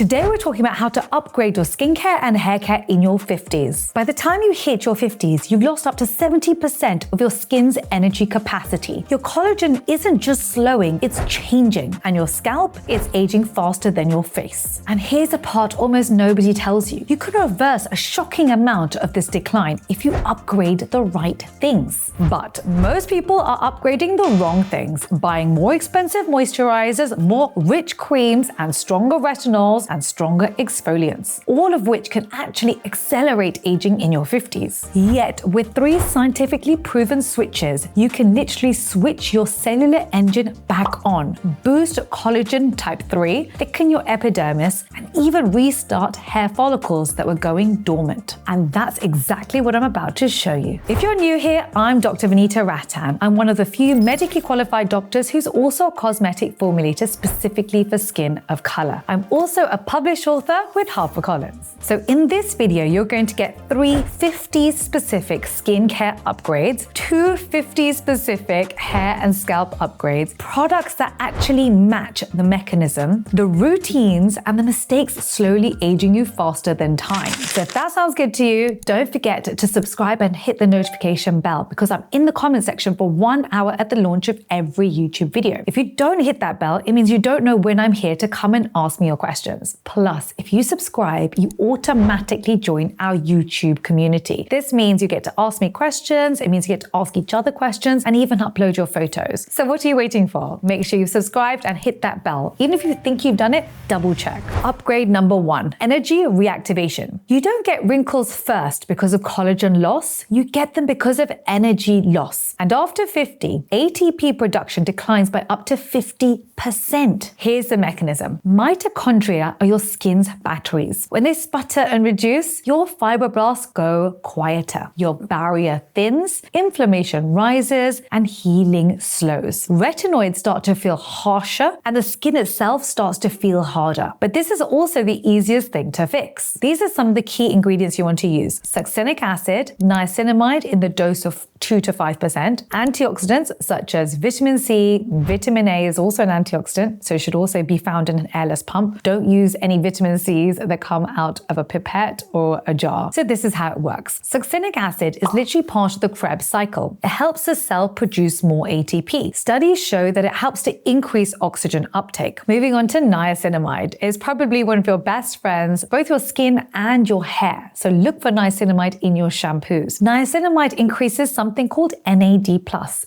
Today we're talking about how to upgrade your skincare and hair care in your 50s. By the time you hit your 50s, you've lost up to 70% of your skin's energy capacity. Your collagen isn't just slowing, it's changing. And your scalp is aging faster than your face. And here's a part almost nobody tells you. You can reverse a shocking amount of this decline if you upgrade the right things. But most people are upgrading the wrong things, buying more expensive moisturizers, more rich creams, and stronger retinols and stronger exfoliants, all of which can actually accelerate aging in your 50s. Yet, with 3 scientifically proven switches, you can literally switch your cellular engine back on, boost collagen type 3, thicken your epidermis, and even restart hair follicles that were going dormant. And that's exactly what I'm about to show you. If you're new here, I'm Dr. Vanita Rattan. I'm one of the few medically qualified doctors who's also a cosmetic formulator specifically for skin of color. I'm also a published author with HarperCollins. So in this video, you're going to get 3 50s specific skincare upgrades, 2 50s specific hair and scalp upgrades, products that actually match the mechanism, the routines, and the mistakes slowly aging you faster than time. So if that sounds good to you, don't forget to subscribe and hit the notification bell because I'm in the comment section for 1 hour at the launch of every YouTube video. If you don't hit that bell, it means you don't know when I'm here to come and ask me your questions. Plus, if you subscribe, you automatically join our YouTube community. This means you get to ask me questions, it means you get to ask each other questions, and even upload your photos. So what are you waiting for? Make sure you've subscribed and hit that bell. Even if you think you've done it, double check. Upgrade number 1, energy reactivation. You don't get wrinkles first because of collagen loss, you get them because of energy loss. And after 50, ATP production declines by up to 50%. Here's the mechanism. Mitochondria are your skin's batteries. When they sputter and reduce, your fibroblasts go quieter. Your barrier thins, inflammation rises, and healing slows. Retinoids start to feel harsher, and the skin itself starts to feel harder. But this is also the easiest thing to fix. These are some of the key ingredients you want to use. Succinic acid, niacinamide in the dose of 2 to 5%, antioxidants such as vitamin C, vitamin A is also an antioxidant, so it should also be found in an airless pump. Don't use any vitamin C's that come out of a pipette or a jar. So this is how it works. Succinic acid is literally part of the Krebs cycle. It helps the cell produce more ATP. Studies show that it helps to increase oxygen uptake. Moving on to niacinamide is probably one of your best friends, both your skin and your hair. So look for niacinamide in your shampoos. Niacinamide increases something called NAD+,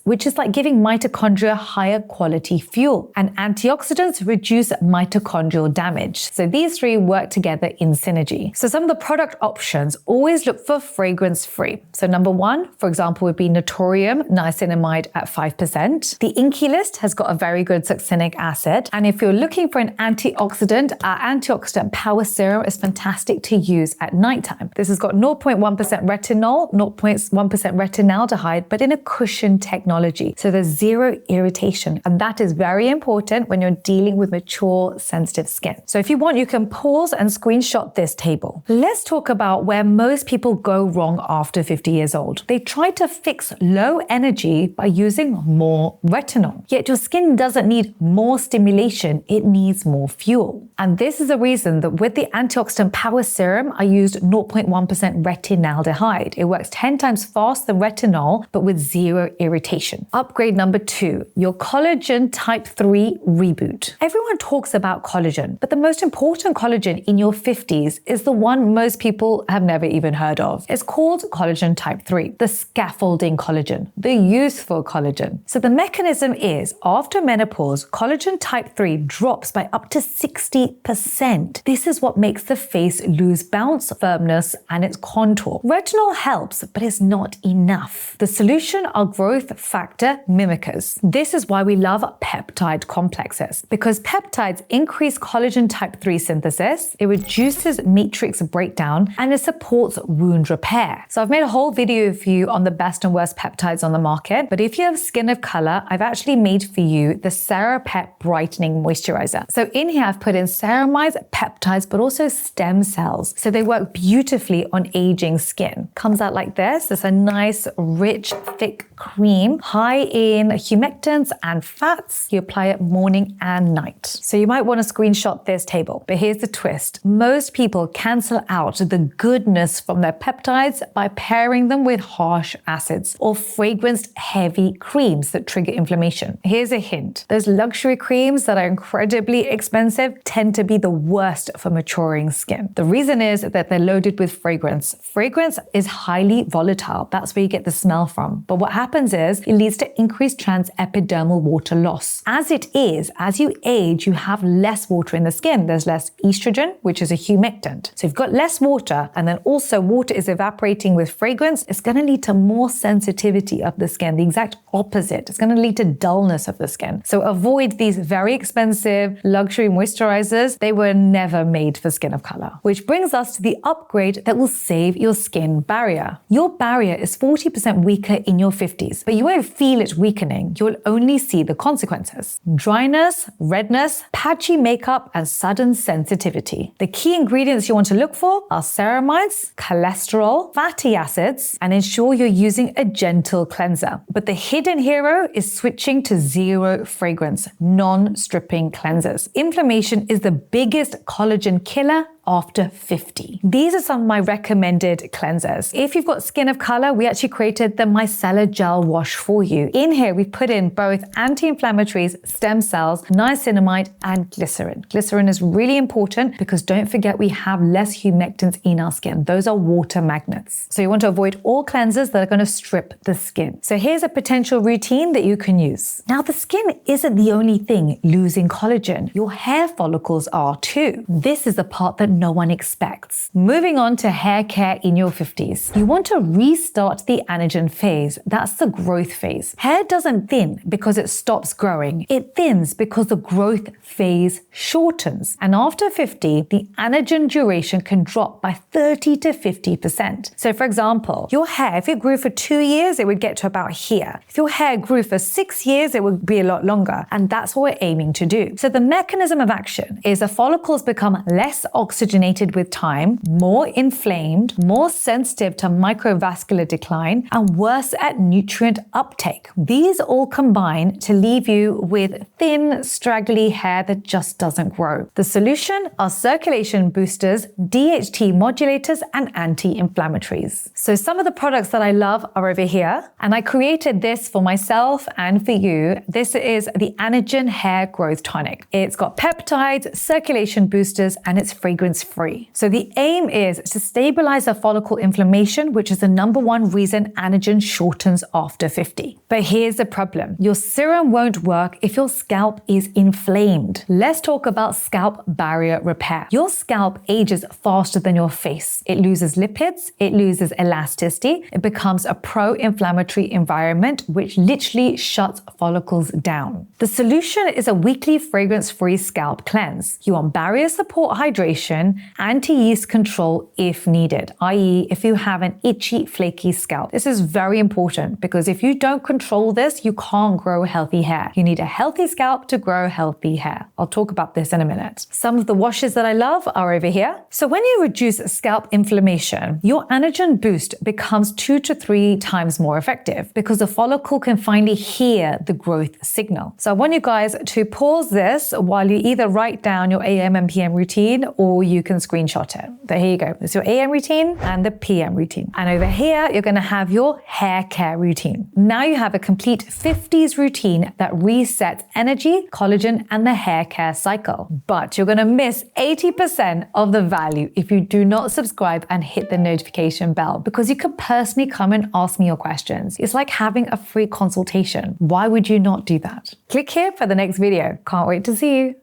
which is like giving mitochondria higher quality fuel. And antioxidants reduce mitochondrial damage. So these 3 work together in synergy. So some of the product options, always look for fragrance-free. So number 1, for example, would be Naturium niacinamide at 5%. The Inky List has got a very good succinic acid. And if you're looking for an antioxidant, our antioxidant power serum is fantastic to use at nighttime. This has got 0.1% retinol, 0.1% retinaldehyde, but in a cushion technology. So there's 0 irritation. And that is very important when you're dealing with mature, sensitive skin. So if you want, you can pause and screenshot this table. Let's talk about where most people go wrong after 50 years old. They try to fix low energy by using more retinol. Yet your skin doesn't need more stimulation, it needs more fuel. And this is the reason that with the antioxidant power serum, I used 0.1% retinaldehyde. It works 10 times faster than retinol, but with 0 irritation. Upgrade number 2, your collagen type 3 reboot. Everyone talks about collagen, but the most important collagen in your 50s is the one most people have never even heard of. It's called collagen type 3, the scaffolding collagen, the useful collagen. So the mechanism is, after menopause, collagen type 3 drops by up to 60%. This is what makes the face lose bounce, firmness, and its contour. Retinol helps, but it's not enough. The solution are growth factor mimickers. This is why we love peptide complexes, because peptides increase collagen type 3 synthesis, it reduces matrix breakdown, and it supports wound repair. So I've made a whole video for you on the best and worst peptides on the market, but if you have skin of color, I've actually made for you the CeraPep Brightening Moisturizer. So in here, I've put in ceramides, peptides, but also stem cells. So they work beautifully on aging skin. Comes out like this. It's a nice, rich, thick cream, high in humectants and fats. You apply it morning and night. So you might want to screenshot this table label. But here's the twist. Most people cancel out the goodness from their peptides by pairing them with harsh acids or fragranced heavy creams that trigger inflammation. Here's a hint. Those luxury creams that are incredibly expensive tend to be the worst for maturing skin. The reason is that they're loaded with fragrance. Fragrance is highly volatile. That's where you get the smell from. But what happens is it leads to increased transepidermal water loss. As it is, as you age, you have less water in the skin. There's less estrogen, which is a humectant. So you've got less water, and then also water is evaporating with fragrance. It's going to lead to more sensitivity of the skin, the exact opposite. It's going to lead to dullness of the skin. So avoid these very expensive luxury moisturizers. They were never made for skin of color. Which brings us to the upgrade that will save your skin barrier. Your barrier is 40% weaker in your 50s, but you won't feel it weakening. You'll only see the consequences. Dryness, redness, patchy makeup, and sudden sensitivity. The key ingredients you want to look for are ceramides, cholesterol, fatty acids, and ensure you're using a gentle cleanser. But the hidden hero is switching to zero fragrance, non-stripping cleansers. Inflammation is the biggest collagen killer after 50. These are some of my recommended cleansers. If you've got skin of color, we actually created the micellar gel wash for you. In here, we've put in both anti-inflammatories, stem cells, niacinamide, and glycerin. Glycerin is really important because don't forget we have less humectants in our skin. Those are water magnets. So you want to avoid all cleansers that are going to strip the skin. So here's a potential routine that you can use. Now, the skin isn't the only thing losing collagen. Your hair follicles are too. This is the part that no one expects. Moving on to hair care in your 50s. You want to restart the anagen phase. That's the growth phase. Hair doesn't thin because it stops growing. It thins because the growth phase shortens. And after 50, the anagen duration can drop by 30 to 50%. So for example, your hair, if it grew for 2 years, it would get to about here. If your hair grew for 6 years, it would be a lot longer. And that's what we're aiming to do. So the mechanism of action is the follicles become less oxygenated with time, more inflamed, more sensitive to microvascular decline, and worse at nutrient uptake. These all combine to leave you with thin, straggly hair that just doesn't grow. The solution are circulation boosters, DHT modulators, and anti-inflammatories. So some of the products that I love are over here, and I created this for myself and for you. This is the Anagen Hair Growth Tonic. It's got peptides, circulation boosters, and it's fragrance-free. So the aim is to stabilize the follicle inflammation, which is the #1 reason anagen shortens after 50. But here's the problem. Your serum won't work if your scalp is inflamed. Let's talk about scalp barrier repair. Your scalp ages faster than your face. It loses lipids, it loses elasticity, it becomes a pro-inflammatory environment, which literally shuts follicles down. The solution is a weekly fragrance-free scalp cleanse. You want barrier support hydration, anti-yeast control if needed, i.e. if you have an itchy, flaky scalp. This is very important because if you don't control this, you can't grow healthy hair. You need a healthy scalp to grow healthy hair. I'll talk about this in a minute. Some of the washes that I love are over here. So when you reduce scalp inflammation, your anagen boost becomes 2 to 3 times more effective because the follicle can finally hear the growth signal. So I want you guys to pause this while you either write down your AM and PM routine or you can screenshot it. So here you go. It's your AM routine and the PM routine. And over here, you're going to have your hair care routine. Now you have a complete 50s routine that resets energy, collagen, and the hair care cycle. But you're going to miss 80% of the value if you do not subscribe and hit the notification bell because you can personally come and ask me your questions. It's like having a free consultation. Why would you not do that? Click here for the next video. Can't wait to see you.